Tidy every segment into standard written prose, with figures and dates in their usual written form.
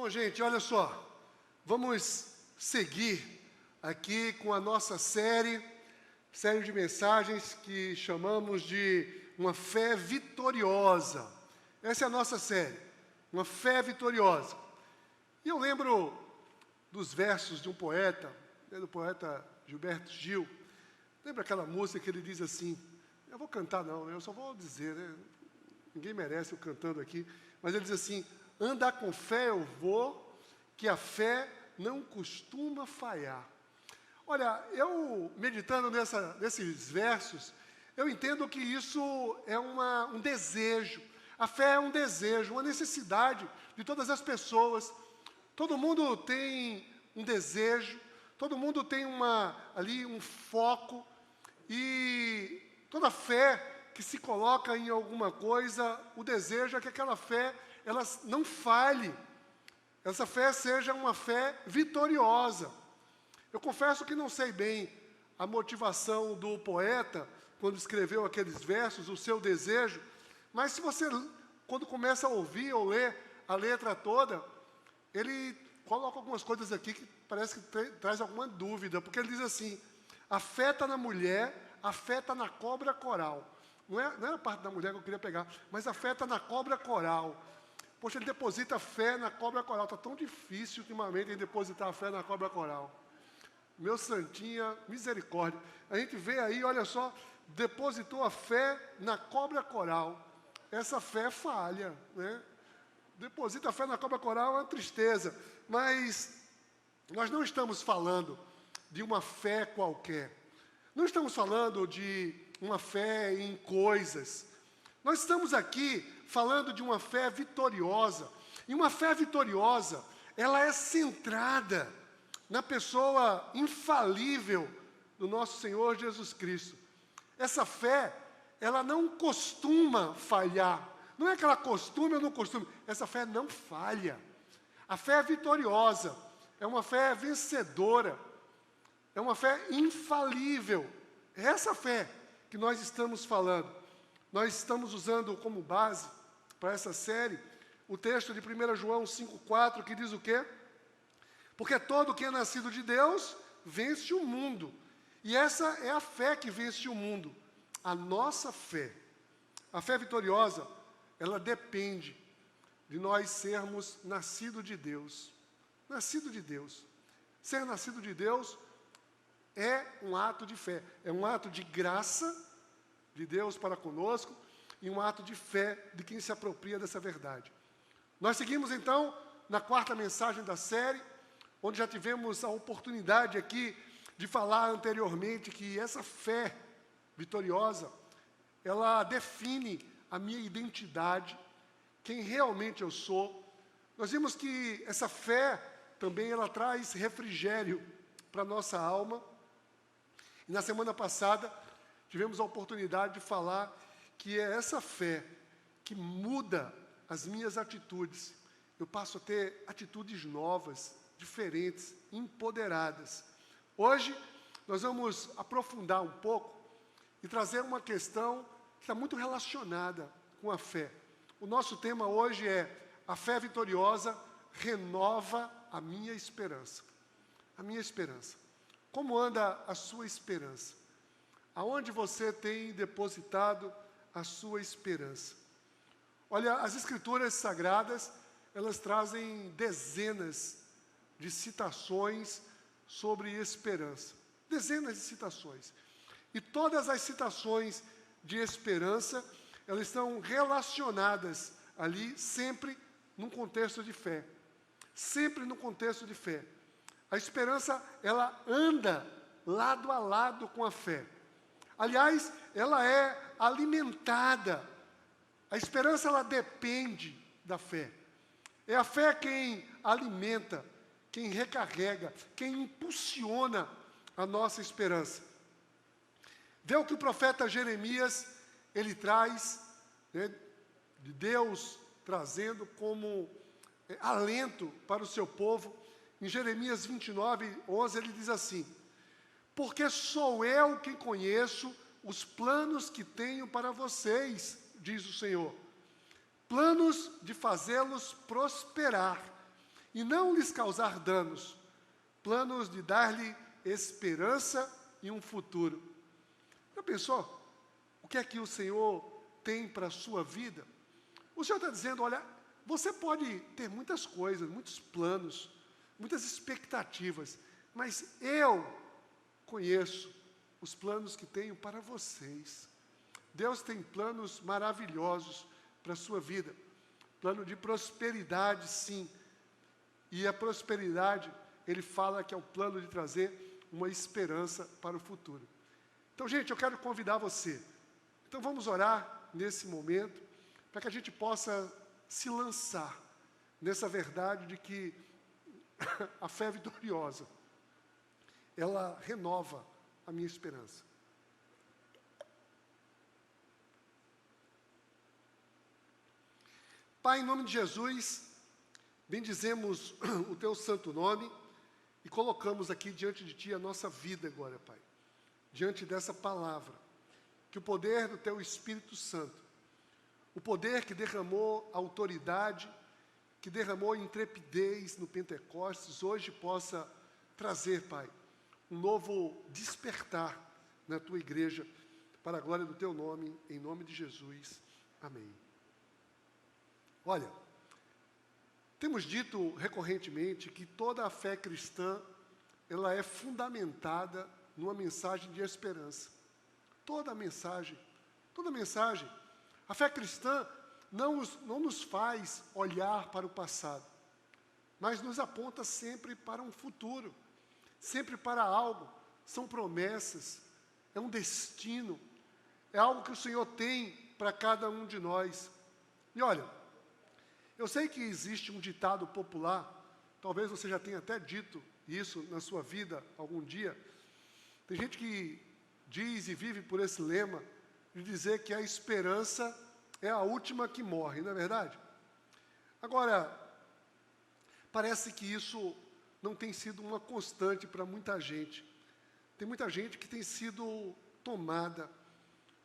Bom, gente, olha só, vamos seguir aqui com a nossa série de mensagens que chamamos de uma fé vitoriosa. Essa é a nossa série, uma fé vitoriosa. E eu lembro dos versos de um poeta, do poeta Gilberto Gil. Lembra aquela música que ele diz assim, eu vou cantar não, eu só vou dizer, né? Ninguém merece eu cantando aqui, mas ele diz assim, andar com fé eu vou, que a fé não costuma falhar. Olha, eu meditando nesses versos, eu entendo que isso é um desejo. A fé é um desejo, uma necessidade de todas as pessoas. Todo mundo tem um desejo, todo mundo tem ali um foco, e toda fé que se coloca em alguma coisa, o desejo é que aquela fé ela não falhe, essa fé seja uma fé vitoriosa. Eu confesso que não sei bem a motivação do poeta, quando escreveu aqueles versos, o seu desejo, mas se você, quando começa a ouvir ou ler a letra toda, ele coloca algumas coisas aqui que parece que traz alguma dúvida, porque ele diz assim, a fé está na mulher, a fé está na cobra coral. Não é a parte da mulher que eu queria pegar, mas a fé está na cobra coral. Poxa, ele deposita fé na cobra coral. Está tão difícil ultimamente ele depositar a fé na cobra coral. Meu santinha, misericórdia. A gente vê aí, olha só, depositou a fé na cobra coral. Essa fé falha, né? Deposita a fé na cobra coral é uma tristeza. Mas nós não estamos falando de uma fé qualquer. Não estamos falando de uma fé em coisas. Nós estamos aqui falando de uma fé vitoriosa. E uma fé vitoriosa, ela é centrada na pessoa infalível do nosso Senhor Jesus Cristo. Essa fé, ela não costuma falhar. Não é que ela costume ou não costume. Essa fé não falha. A fé é vitoriosa. É uma fé vencedora. É uma fé infalível. É essa fé que nós estamos falando. Nós estamos usando como base para essa série o texto de 1 João 5,4, que diz o quê? Porque todo que é nascido de Deus vence o mundo. E essa é a fé que vence o mundo. A nossa fé. A fé vitoriosa, ela depende de nós sermos nascidos de Deus. Nascido de Deus. Ser nascido de Deus é um ato de fé. É um ato de graça de Deus para conosco e um ato de fé de quem se apropria dessa verdade. Nós seguimos então na quarta mensagem da série, onde já tivemos a oportunidade aqui de falar anteriormente que essa fé vitoriosa, ela define a minha identidade, quem realmente eu sou. Nós vimos que essa fé também ela traz refrigério para a nossa alma. E na semana passada tivemos a oportunidade de falar que é essa fé que muda as minhas atitudes. Eu passo a ter atitudes novas, diferentes, empoderadas. Hoje, nós vamos aprofundar um pouco e trazer uma questão que está muito relacionada com a fé. O nosso tema hoje é a fé vitoriosa renova a minha esperança. A minha esperança. Como anda a sua esperança? Aonde você tem depositado a sua esperança? Olha, as Escrituras Sagradas, elas trazem dezenas de citações sobre esperança. Dezenas de citações. E todas as citações de esperança, elas estão relacionadas ali sempre num contexto de fé. Sempre no contexto de fé. A esperança, ela anda lado a lado com a fé. Aliás, ela é alimentada. A esperança, ela depende da fé. É a fé quem alimenta, quem recarrega, quem impulsiona a nossa esperança. Vê o que o profeta Jeremias, ele traz, né, de Deus trazendo como alento para o seu povo. Em Jeremias 29, 11, ele diz assim, porque sou eu quem conheço os planos que tenho para vocês, diz o Senhor. Planos de fazê-los prosperar e não lhes causar danos, planos de dar-lhe esperança e um futuro. Já pensou? O que é que o Senhor tem para a sua vida? O Senhor está dizendo, olha, você pode ter muitas coisas, muitos planos, muitas expectativas, mas eu conheço os planos que tenho para vocês. Deus tem planos maravilhosos para a sua vida. Plano de prosperidade, sim. E a prosperidade, Ele fala que é o plano de trazer uma esperança para o futuro. Então, gente, eu quero convidar você. Então, vamos orar nesse momento, para que a gente possa se lançar nessa verdade de que a fé vitoriosa, ela renova a minha esperança. Pai, em nome de Jesus, bendizemos o Teu santo nome e colocamos aqui diante de Ti a nossa vida agora, Pai. Diante dessa palavra, que o poder do Teu Espírito Santo, o poder que derramou autoridade, que derramou intrepidez no Pentecostes, hoje possa trazer, Pai, um novo despertar na Tua igreja, para a glória do Teu nome, em nome de Jesus. Amém. Olha, temos dito recorrentemente que toda a fé cristã, ela é fundamentada numa mensagem de esperança. Toda mensagem. A fé cristã não nos faz olhar para o passado, mas nos aponta sempre para um futuro, sempre para algo. São promessas, é um destino, é algo que o Senhor tem para cada um de nós. E olha, eu sei que existe um ditado popular, talvez você já tenha até dito isso na sua vida algum dia. Tem gente que diz e vive por esse lema de dizer que a esperança é a última que morre, não é verdade? Agora, parece que isso não tem sido uma constante para muita gente. Tem muita gente que tem sido tomada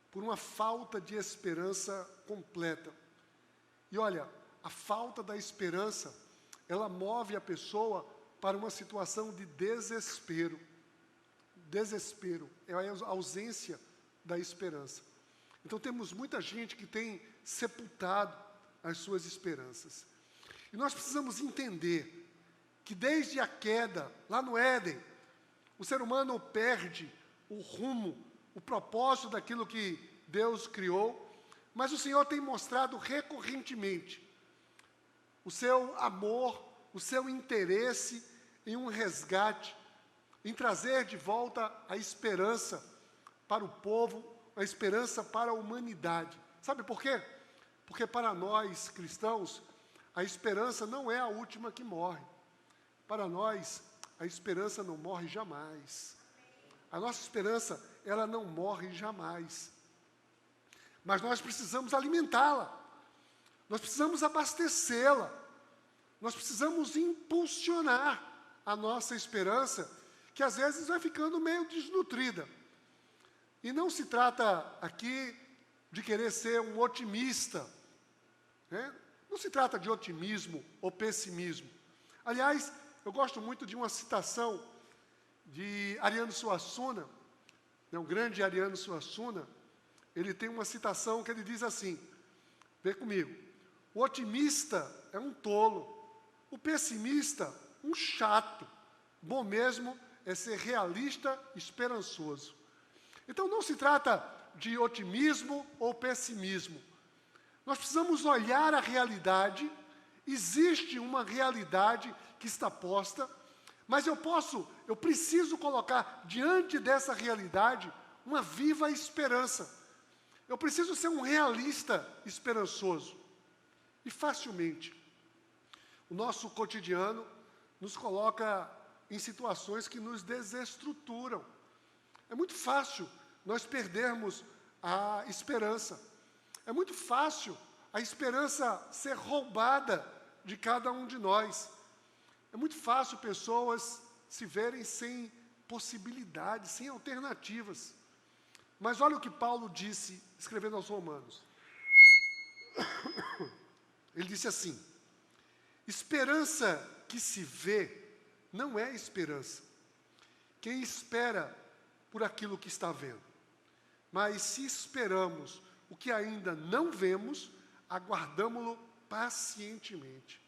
por uma falta de esperança completa. E olha, a falta da esperança, ela move a pessoa para uma situação de desespero. Desespero é a ausência da esperança. Então temos muita gente que tem sepultado as suas esperanças. E nós precisamos entender que desde a queda, lá no Éden, o ser humano perde o rumo, o propósito daquilo que Deus criou, mas o Senhor tem mostrado recorrentemente o seu amor, o seu interesse em um resgate, em trazer de volta a esperança para o povo, a esperança para a humanidade. Sabe por quê? Porque para nós, cristãos, a esperança não é a última que morre. Para nós, a esperança não morre jamais. A nossa esperança, ela não morre jamais. Mas nós precisamos alimentá-la. Nós precisamos abastecê-la. Nós precisamos impulsionar a nossa esperança, que às vezes vai ficando meio desnutrida. E não se trata aqui de querer ser um otimista, né? Não se trata de otimismo ou pessimismo. Aliás, eu gosto muito de uma citação de Ariano Suassuna, né, o grande Ariano Suassuna. Ele tem uma citação que ele diz assim, vê comigo: o otimista é um tolo, o pessimista um chato, bom mesmo é ser realista e esperançoso. Então não se trata de otimismo ou pessimismo. Nós precisamos olhar a realidade. Existe uma realidade que está posta, mas eu preciso colocar diante dessa realidade uma viva esperança. Eu preciso ser um realista esperançoso. E facilmente, o nosso cotidiano nos coloca em situações que nos desestruturam. É muito fácil nós perdermos a esperança. É muito fácil a esperança ser roubada de cada um de nós. É muito fácil pessoas se verem sem possibilidades, sem alternativas. Mas olha o que Paulo disse, escrevendo aos Romanos. Ele disse assim: esperança que se vê não é esperança. Quem espera por aquilo que está vendo. Mas se esperamos o que ainda não vemos, aguardamo-lo pacientemente.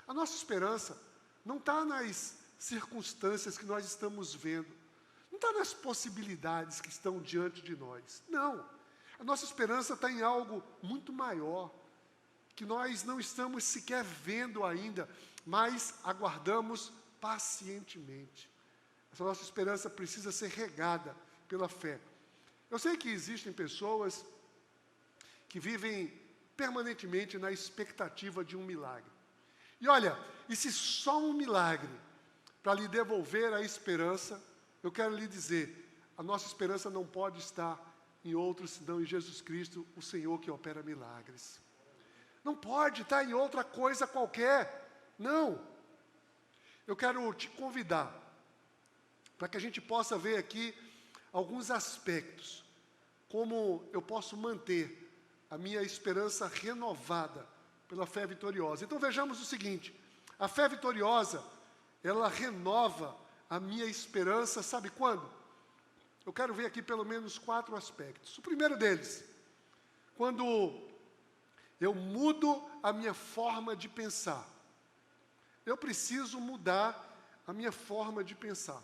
A nossa esperança não está nas circunstâncias que nós estamos vendo, não está nas possibilidades que estão diante de nós. Não. A nossa esperança está em algo muito maior, que nós não estamos sequer vendo ainda, mas aguardamos pacientemente. Essa nossa esperança precisa ser regada pela fé. Eu sei que existem pessoas que vivem permanentemente na expectativa de um milagre. E olha, e se só um milagre para lhe devolver a esperança, eu quero lhe dizer, a nossa esperança não pode estar em outro senão em Jesus Cristo, o Senhor que opera milagres. Não pode estar em outra coisa qualquer, não. Eu quero te convidar para que a gente possa ver aqui alguns aspectos, como eu posso manter a minha esperança renovada pela fé vitoriosa. Então vejamos o seguinte, a fé vitoriosa, ela renova a minha esperança, sabe quando? Eu quero ver aqui pelo menos 4 aspectos. O primeiro deles, quando eu mudo a minha forma de pensar. Eu preciso mudar a minha forma de pensar.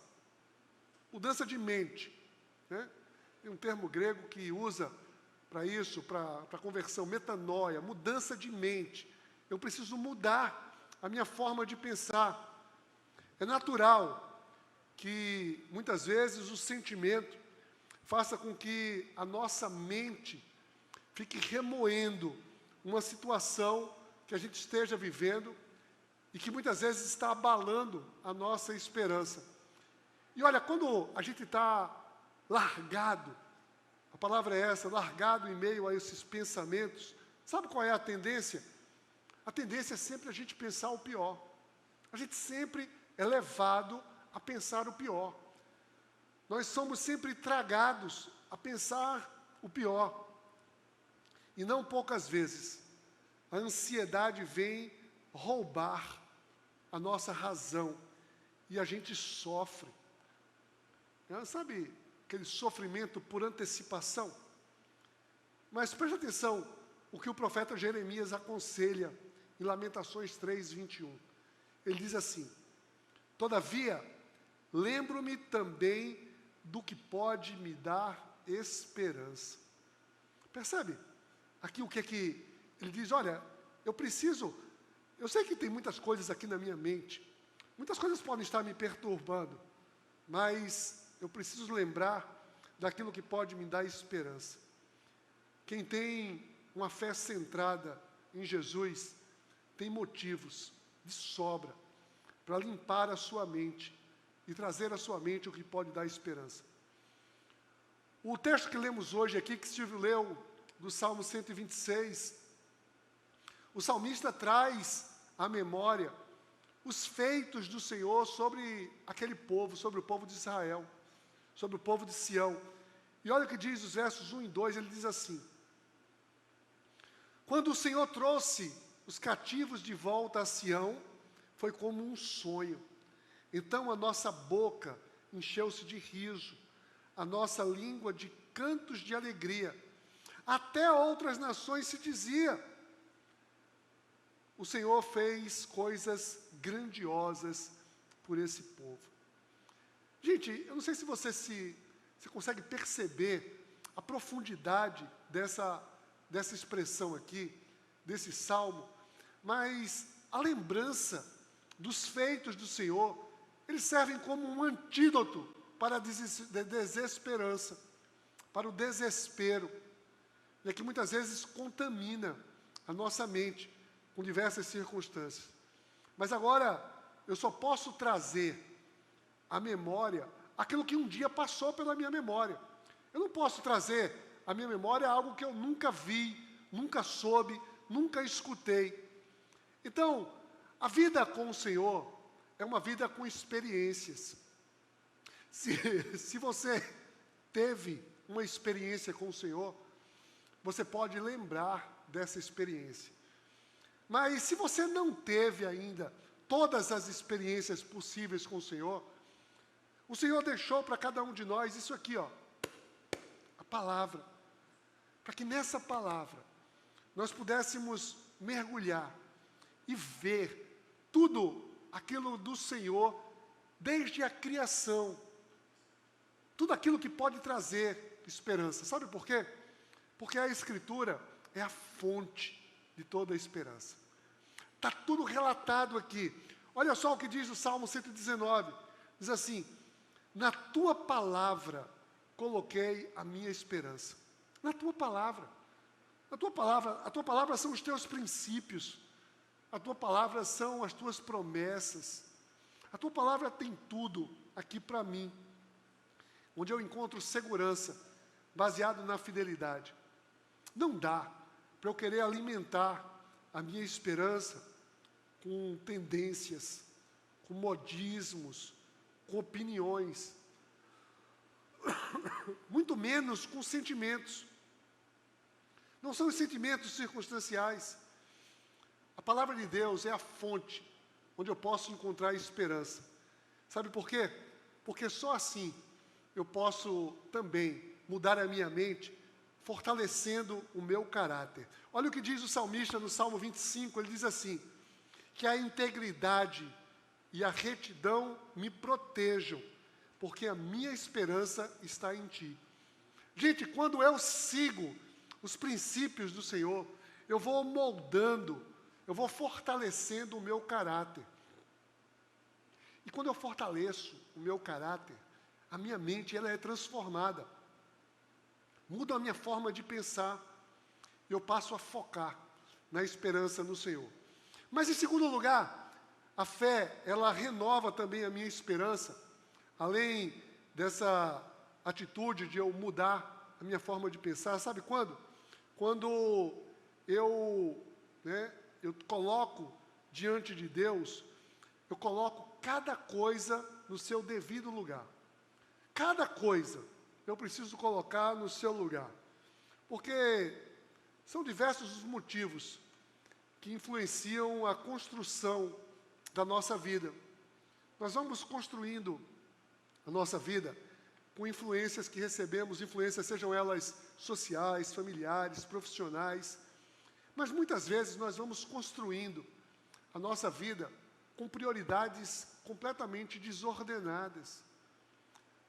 Mudança de mente, né? Tem um termo grego que usa para isso, para conversão, metanoia, mudança de mente. Eu preciso mudar a minha forma de pensar. É natural que, muitas vezes, o sentimento faça com que a nossa mente fique remoendo uma situação que a gente esteja vivendo e que, muitas vezes, está abalando a nossa esperança. E olha, quando a gente está largado, a palavra é essa, largado em meio a esses pensamentos, sabe qual é a tendência? A tendência é sempre a gente pensar o pior. A gente sempre é levado a pensar o pior. Nós somos sempre tragados a pensar o pior. E não poucas vezes, a ansiedade vem roubar a nossa razão e a gente sofre. Sabe aquele sofrimento por antecipação? Mas preste atenção o que o profeta Jeremias aconselha em Lamentações 3:21. Ele diz assim: todavia, lembro-me também do que pode me dar esperança. Percebe? Aqui o que é que ele diz, olha, eu sei que tem muitas coisas aqui na minha mente, muitas coisas podem estar me perturbando, mas eu preciso lembrar daquilo que pode me dar esperança. Quem tem uma fé centrada em Jesus, tem motivos de sobra para limpar a sua mente e trazer à sua mente o que pode dar esperança. O texto que lemos hoje aqui, que Silvio leu, do Salmo 126, o salmista traz à memória os feitos do Senhor sobre aquele povo, sobre o povo de Israel, sobre o povo de Sião. E olha o que diz os versos 1 e 2, ele diz assim: quando o Senhor trouxe os cativos de volta a Sião, foi como um sonho. Então a nossa boca encheu-se de riso, a nossa língua de cantos de alegria. Até outras nações se dizia: o Senhor fez coisas grandiosas por esse povo. Gente, eu não sei se você consegue perceber a profundidade dessa expressão aqui, desse salmo, mas a lembrança dos feitos do Senhor, eles servem como um antídoto para a desesperança, para o desespero, e que muitas vezes contamina a nossa mente com diversas circunstâncias. Mas agora, eu só posso trazer à memória aquilo que um dia passou pela minha memória. Eu não posso trazer à minha memória algo que eu nunca vi, nunca soube, nunca escutei. Então, a vida com o Senhor é uma vida com experiências. Se você teve uma experiência com o Senhor, você pode lembrar dessa experiência. Mas se você não teve ainda todas as experiências possíveis com o Senhor deixou para cada um de nós isso aqui, ó, a palavra, para que nessa palavra nós pudéssemos mergulhar e ver tudo aquilo do Senhor, desde a criação, tudo aquilo que pode trazer esperança. Sabe por quê? Porque a Escritura é a fonte de toda a esperança. Está tudo relatado aqui. Olha só o que diz o Salmo 119. Diz assim: na tua palavra coloquei a minha esperança. Na tua palavra. A tua palavra são os teus princípios. A tua palavra são as tuas promessas. A tua palavra tem tudo aqui para mim, onde eu encontro segurança, baseado na fidelidade. Não dá para eu querer alimentar a minha esperança com tendências, com modismos, com opiniões, muito menos com sentimentos. Não são os sentimentos circunstanciais. A palavra de Deus é a fonte onde eu posso encontrar esperança. Sabe por quê? Porque só assim eu posso também mudar a minha mente, fortalecendo o meu caráter. Olha o que diz o salmista no Salmo 25, ele diz assim: que a integridade e a retidão me protejam, porque a minha esperança está em ti. Gente, quando eu sigo os princípios do Senhor, eu vou moldando, eu vou fortalecendo o meu caráter. E quando eu fortaleço o meu caráter, a minha mente ela é transformada. Muda a minha forma de pensar. Eu passo a focar na esperança no Senhor. Mas em segundo lugar, a fé, ela renova também a minha esperança. Além dessa atitude de eu mudar a minha forma de pensar, sabe quando? Quando eu coloco diante de Deus, eu coloco cada coisa no seu devido lugar. Cada coisa eu preciso colocar no seu lugar. Porque são diversos os motivos que influenciam a construção da nossa vida. Nós vamos construindo a nossa vida com influências que recebemos, influências sejam elas sociais, familiares, profissionais. Mas muitas vezes nós vamos construindo a nossa vida com prioridades completamente desordenadas.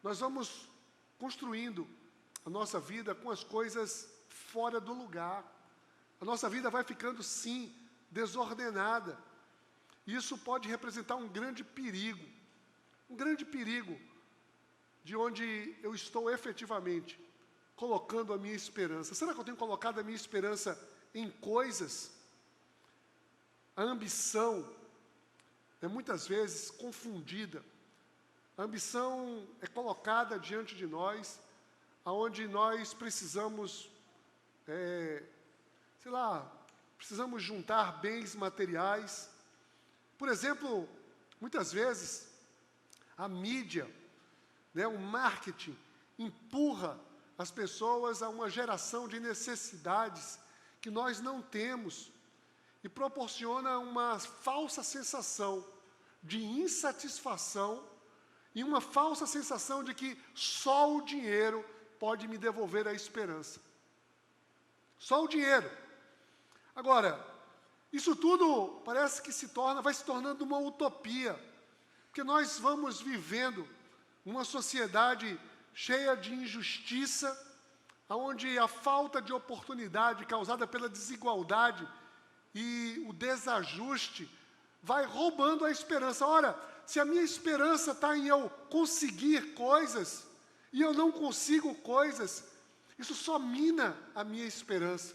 Nós vamos construindo a nossa vida com as coisas fora do lugar. A nossa vida vai ficando, sim, desordenada. Isso pode representar um grande perigo de onde eu estou efetivamente colocando a minha esperança. Será que eu tenho colocado a minha esperança em coisas? A ambição é muitas vezes confundida. A ambição é colocada diante de nós, aonde nós precisamos, precisamos juntar bens materiais. Por exemplo, muitas vezes, a mídia, o marketing, empurra as pessoas a uma geração de necessidades que nós não temos e proporciona uma falsa sensação de insatisfação e uma falsa sensação de que só o dinheiro pode me devolver a esperança. Só o dinheiro. Agora, isso tudo parece que vai se tornando uma utopia, porque nós vamos vivendo uma sociedade cheia de injustiça, onde a falta de oportunidade causada pela desigualdade e o desajuste vai roubando a esperança. Ora, se a minha esperança está em eu conseguir coisas, e eu não consigo coisas, isso só mina a minha esperança.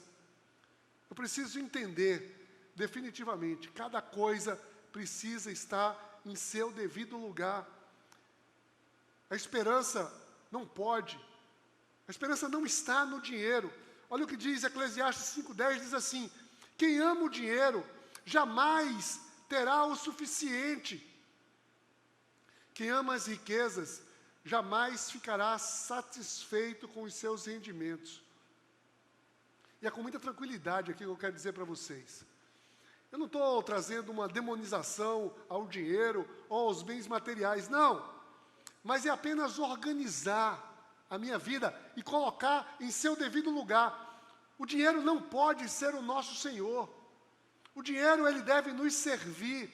Eu preciso entender, definitivamente, cada coisa precisa estar em seu devido lugar. A esperança não pode, a esperança não está no dinheiro. Olha o que diz Eclesiastes 5:10, diz assim: quem ama o dinheiro jamais terá o suficiente. Quem ama as riquezas jamais ficará satisfeito com os seus rendimentos. E é com muita tranquilidade aqui que eu quero dizer para vocês. Eu não estou trazendo uma demonização ao dinheiro ou aos bens materiais, não. Mas é apenas organizar a minha vida e colocar em seu devido lugar. O dinheiro não pode ser o nosso Senhor. O dinheiro, ele deve nos servir.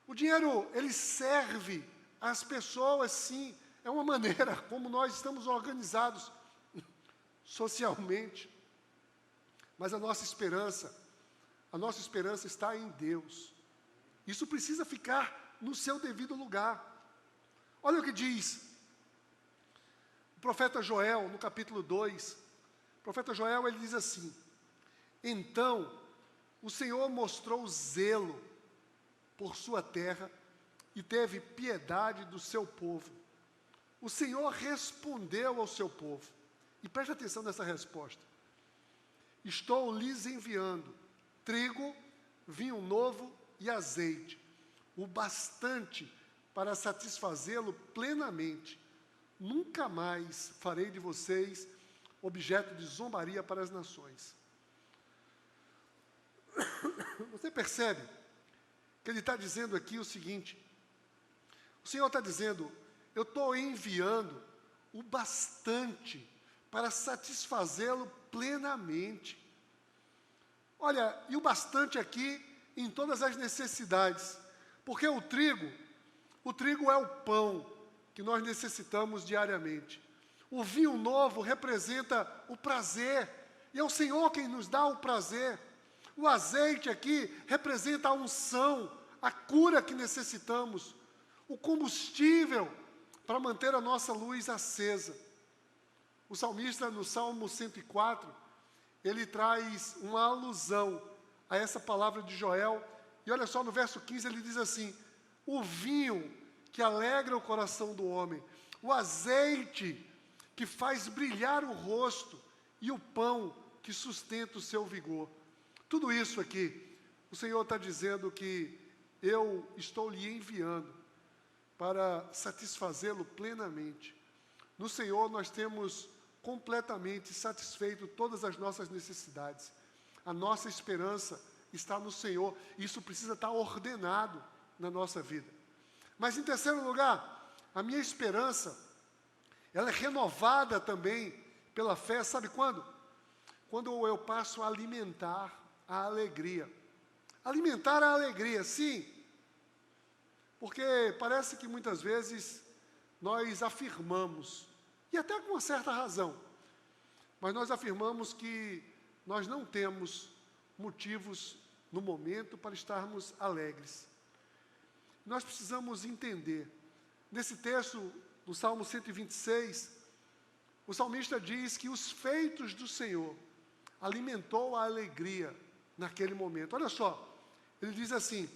O dinheiro, ele serve as pessoas, sim. É uma maneira como nós estamos organizados socialmente. Mas a nossa esperança está em Deus. Isso precisa ficar no seu devido lugar. Olha o que diz o profeta Joel, no capítulo 2. O profeta Joel, ele diz assim: então, o Senhor mostrou zelo por sua terra e teve piedade do seu povo. O Senhor respondeu ao seu povo. E preste atenção nessa resposta. Estou lhes enviando trigo, vinho novo e azeite, o bastante para satisfazê-lo plenamente. Nunca mais farei de vocês objeto de zombaria para as nações. Você percebe que ele está dizendo aqui o seguinte: o Senhor está dizendo, eu estou enviando o bastante para satisfazê-lo plenamente. Olha, e o bastante aqui em todas as necessidades, porque o trigo é o pão que nós necessitamos diariamente. O vinho novo representa o prazer, e é o Senhor quem nos dá o prazer. O azeite aqui representa a unção, a cura que necessitamos, o combustível para manter a nossa luz acesa. O salmista, no Salmo 104, ele traz uma alusão a essa palavra de Joel, e olha só, no verso 15 ele diz assim: o vinho que alegra o coração do homem, o azeite que faz brilhar o rosto, e o pão que sustenta o seu vigor. Tudo isso aqui, o Senhor está dizendo que eu estou lhe enviando para satisfazê-lo plenamente. No Senhor nós temos completamente satisfeito todas as nossas necessidades. A nossa esperança está no Senhor. Isso precisa estar ordenado na nossa vida. Mas em terceiro lugar, a minha esperança, ela é renovada também pela fé, sabe quando? Quando eu passo a alimentar a alegria. Alimentar a alegria, sim. Porque parece que muitas vezes nós afirmamos, e até com uma certa razão, mas nós afirmamos que nós não temos motivos no momento para estarmos alegres. Nós precisamos entender. Nesse texto, no Salmo 126, o salmista diz que os feitos do Senhor alimentou a alegria naquele momento. Olha só, ele diz assim,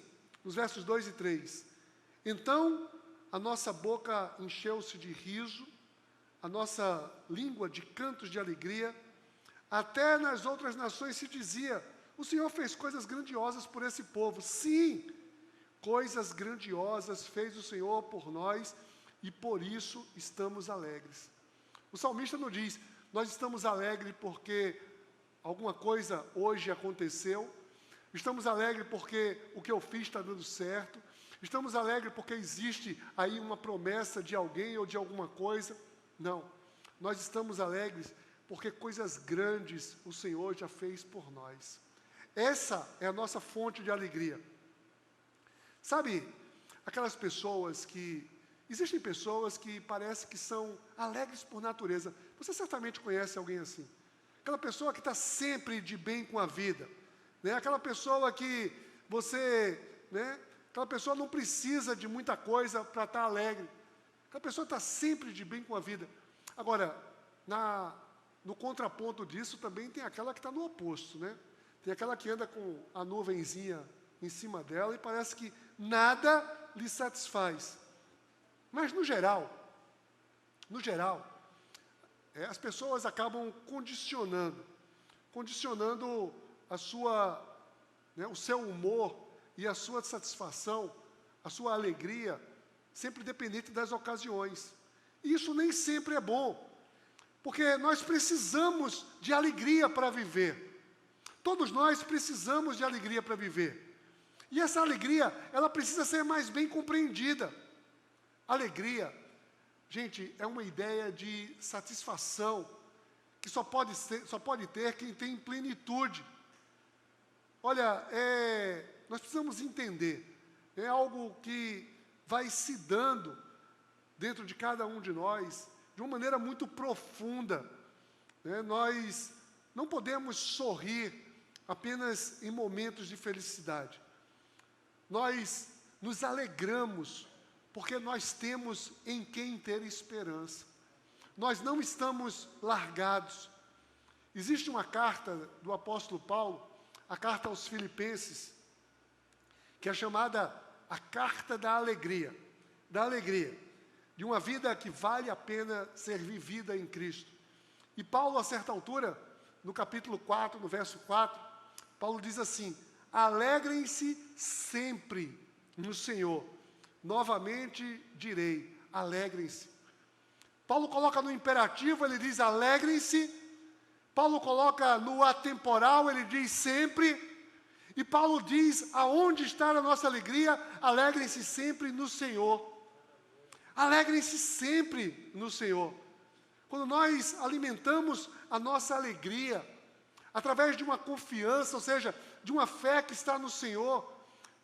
nos versos 2 e 3, então a nossa boca encheu-se de riso, a nossa língua de cantos de alegria, até nas outras nações se dizia, o Senhor fez coisas grandiosas por esse povo. Sim, coisas grandiosas fez o Senhor por nós, e por isso estamos alegres. O salmista não diz, nós estamos alegres porque alguma coisa hoje aconteceu, estamos alegres porque o que eu fiz está dando certo, estamos alegres porque existe aí uma promessa de alguém ou de alguma coisa. Não, nós estamos alegres porque coisas grandes o Senhor já fez por nós. Essa é a nossa fonte de alegria. Sabe, aquelas pessoas que... Existem pessoas que parece que são alegres por natureza. Você certamente conhece alguém assim. Aquela pessoa que está sempre de bem com a vida. Né? Aquela pessoa que você... Né? Aquela pessoa não precisa de muita coisa para estar alegre. Aquela pessoa está sempre de bem com a vida. Agora, no contraponto disso, também tem aquela que está no oposto, né? Tem aquela que anda com a nuvenzinha em cima dela e parece que nada lhe satisfaz. Mas, no geral, as pessoas acabam condicionando a sua, né, o seu humor e a sua satisfação, a sua alegria, sempre dependente das ocasiões. E isso nem sempre é bom, porque nós precisamos de alegria para viver. Todos nós precisamos de alegria para viver. E essa alegria, ela precisa ser mais bem compreendida. Alegria, gente, é uma ideia de satisfação que só pode ter quem tem plenitude. Olha, nós precisamos entender, é algo que vai se dando dentro de cada um de nós, de uma maneira muito profunda. Nós não podemos sorrir apenas em momentos de felicidade. Nós nos alegramos porque nós temos em quem ter esperança. Nós não estamos largados. Existe uma carta do apóstolo Paulo, a carta aos Filipenses, que é chamada a carta da alegria, de uma vida que vale a pena ser vivida em Cristo. E Paulo, a certa altura, no capítulo 4, no verso 4, Paulo diz assim: alegrem-se sempre no Senhor. Novamente direi, alegrem-se. Paulo coloca no imperativo, ele diz alegrem-se. Paulo coloca no atemporal, ele diz sempre. E Paulo diz, aonde está a nossa alegria? Alegrem-se sempre no Senhor. Alegrem-se sempre no Senhor. Quando nós alimentamos a nossa alegria, através de uma confiança, ou seja, de uma fé que está no Senhor,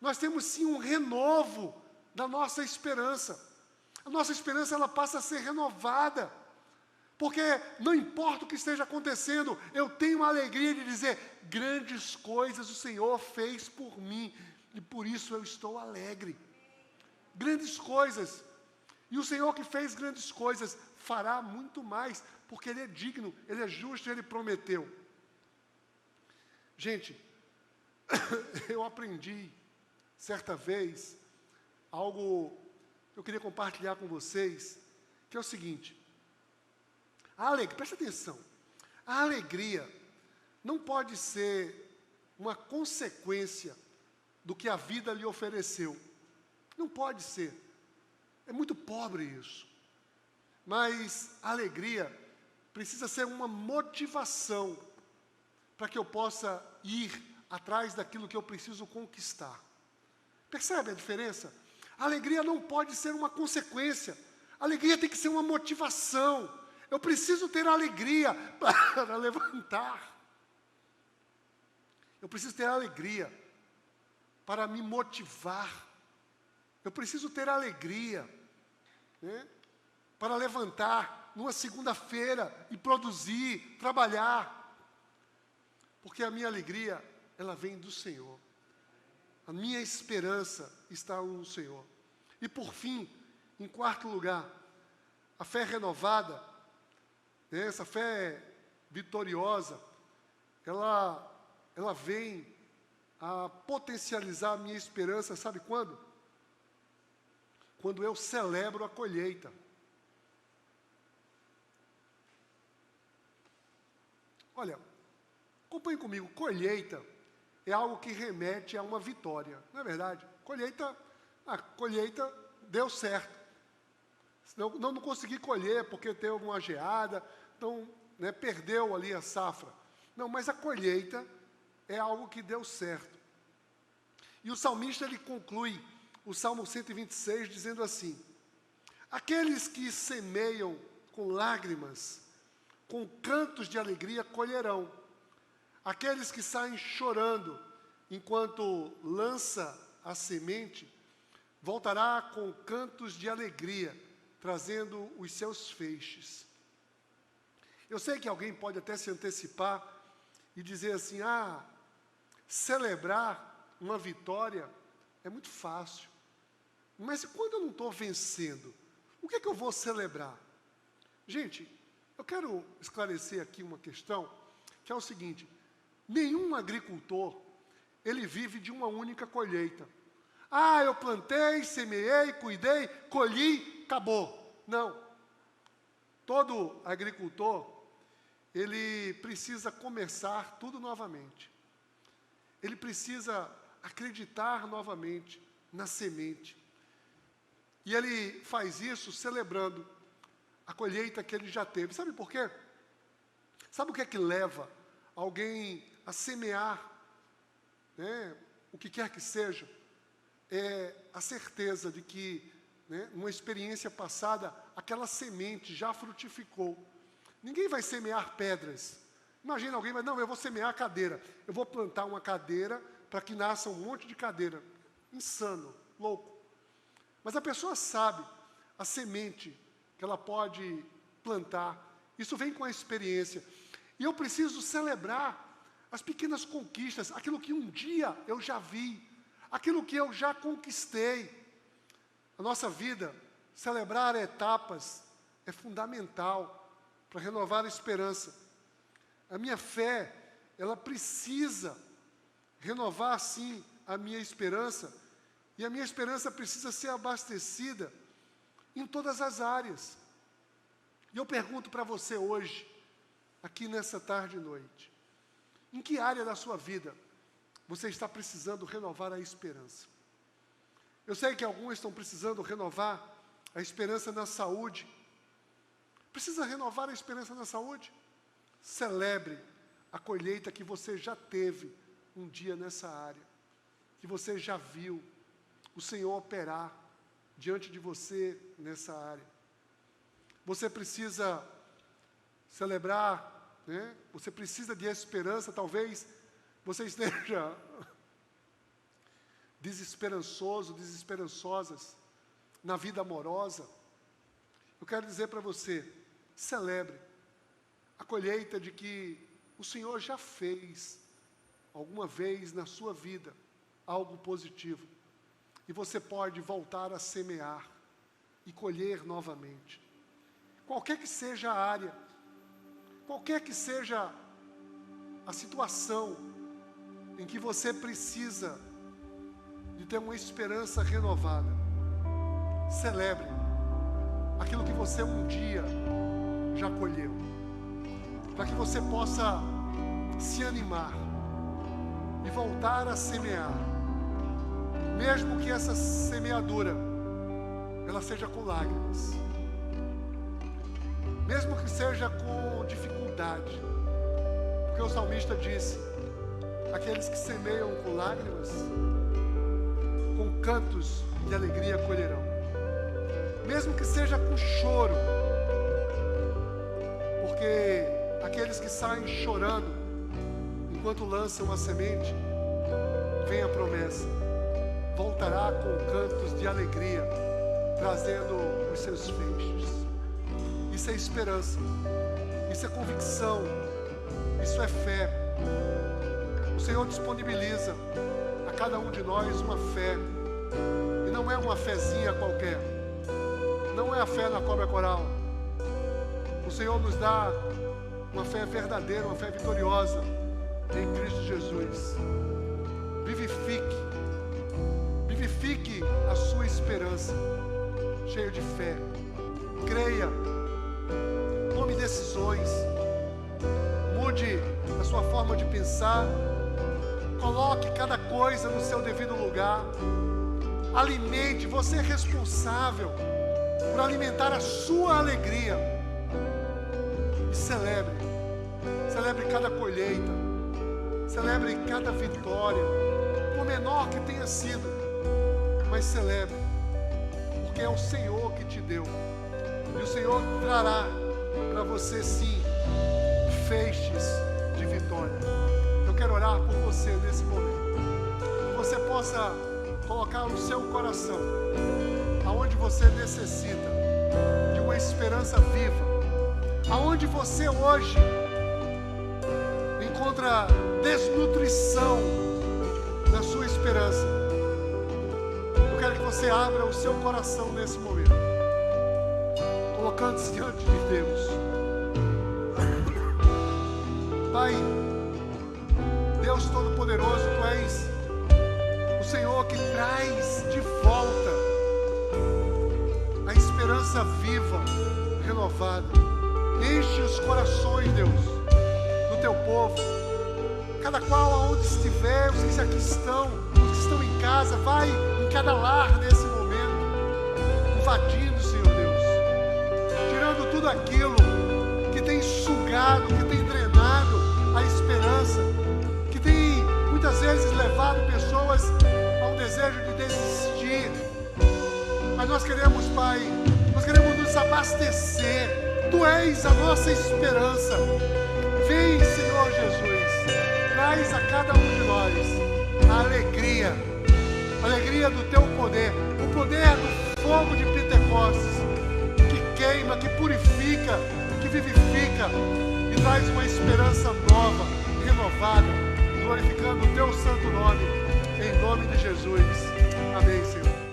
nós temos sim um renovo da nossa esperança. A nossa esperança, ela passa a ser renovada, porque não importa o que esteja acontecendo, eu tenho a alegria de dizer, grandes coisas o Senhor fez por mim, e por isso eu estou alegre. Grandes coisas. E o Senhor que fez grandes coisas, fará muito mais, porque Ele é digno, Ele é justo, Ele prometeu. Gente, eu aprendi, certa vez, algo que eu queria compartilhar com vocês, que é o seguinte: presta atenção, a alegria não pode ser uma consequência do que a vida lhe ofereceu. Não pode ser. É muito pobre isso. Mas a alegria precisa ser uma motivação para que eu possa ir atrás daquilo que eu preciso conquistar. Percebe a diferença? A alegria não pode ser uma consequência. A alegria tem que ser uma motivação. Eu preciso ter alegria para levantar. Eu preciso ter alegria para me motivar. Eu preciso ter alegria, para levantar numa segunda-feira e produzir, trabalhar. Porque a minha alegria, ela vem do Senhor. A minha esperança está no Senhor. E por fim, em quarto lugar, a fé renovada, essa fé vitoriosa, ela vem a potencializar a minha esperança, sabe quando? Quando eu celebro a colheita. Olha, acompanhe comigo, colheita é algo que remete a uma vitória, não é verdade? A colheita deu certo. Não consegui colher porque teve alguma geada, então perdeu ali a safra. Não, mas a colheita é algo que deu certo. E o salmista, ele conclui o Salmo 126 dizendo assim: aqueles que semeiam com lágrimas, com cantos de alegria colherão. Aqueles que saem chorando enquanto lança a semente, voltará com cantos de alegria, trazendo os seus feixes. Eu sei que alguém pode até se antecipar e dizer assim: celebrar uma vitória é muito fácil. Mas quando eu não estou vencendo, o que é que eu vou celebrar? Gente, eu quero esclarecer aqui uma questão, que é o seguinte: nenhum agricultor, ele vive de uma única colheita. Eu plantei, semeei, cuidei, colhi, acabou. Não. Todo agricultor, ele precisa começar tudo novamente. Ele precisa acreditar novamente na semente. E ele faz isso celebrando a colheita que ele já teve. Sabe por quê? Sabe o que é que leva alguém a semear, né, o que quer que seja, é a certeza de que, né, numa experiência passada, aquela semente já frutificou. Ninguém vai semear pedras. Imagina alguém, mas não, eu vou semear a cadeira. Eu vou plantar uma cadeira para que nasça um monte de cadeira. Insano, louco. Mas a pessoa sabe a semente que ela pode plantar. Isso vem com a experiência. E eu preciso celebrar as pequenas conquistas, aquilo que um dia eu já vi, aquilo que eu já conquistei. A nossa vida, celebrar etapas é fundamental para renovar a esperança. A minha fé, ela precisa renovar, sim, a minha esperança, e a minha esperança precisa ser abastecida em todas as áreas. E eu pergunto para você hoje, aqui nessa tarde e noite, em que área da sua vida você está precisando renovar a esperança? Eu sei que alguns estão precisando renovar a esperança na saúde. Precisa renovar a esperança na saúde? Celebre a colheita que você já teve um dia nessa área, que você já viu o Senhor operar diante de você nessa área. Você precisa celebrar, né? Você precisa de esperança. Talvez você esteja desesperançoso, desesperançosas na vida amorosa. Eu quero dizer para você, celebre a colheita de que o Senhor já fez alguma vez na sua vida algo positivo. E você pode voltar a semear e colher novamente. Qualquer que seja a área, qualquer que seja a situação em que você precisa de ter uma esperança renovada, celebre aquilo que você um dia já colheu, para que você possa se animar e voltar a semear, mesmo que essa semeadura ela seja com lágrimas, mesmo que seja com dificuldade, porque o salmista disse: aqueles que semeiam com lágrimas, com cantos de alegria colherão. Mesmo que seja com choro, porque aqueles que saem chorando enquanto lançam a semente, vem a promessa: voltará com cantos de alegria, trazendo os seus feixes. Isso é esperança, isso é convicção, isso é fé. O Senhor disponibiliza a cada um de nós uma fé, e não é uma fezinha qualquer, não é a fé na cobra coral. O Senhor nos dá uma fé verdadeira, uma fé vitoriosa em Cristo Jesus. Vivifique a sua esperança, cheio de fé. Creia, tome decisões, mude a sua forma de pensar, coloque cada coisa no seu devido lugar, alimente. Você é responsável por alimentar a sua alegria, e celebre cada colheita, celebre cada vitória, por menor que tenha sido, mas celebre, porque é o Senhor que te deu, e o Senhor trará para você, sim, feixes de vitória. Eu quero orar por você nesse momento, que você possa colocar o seu coração aonde você necessita de uma esperança viva, aonde você hoje encontra desnutrição na sua esperança. Eu quero que você abra o seu coração nesse momento, colocando-se diante de Deus. Pai, Deus Todo-Poderoso, Tu és o Senhor que traz de volta a esperança viva, renovada. Enche os corações, Deus, do Teu povo, cada qual aonde estiver, os que aqui estão, os que estão em casa, vai em cada lar nesse momento, invadindo, Senhor Deus, tirando tudo aquilo que tem sugado, que tem drenado a esperança, levado pessoas a um desejo de desistir. Mas nós queremos, Pai, nós queremos nos abastecer. Tu és a nossa esperança. Vem, Senhor Jesus, traz a cada um de nós a alegria do Teu poder, o poder do fogo de Pentecostes, que queima, que purifica, que vivifica e traz uma esperança nova, renovada, glorificando o Teu santo nome, em nome de Jesus. Amém, Senhor.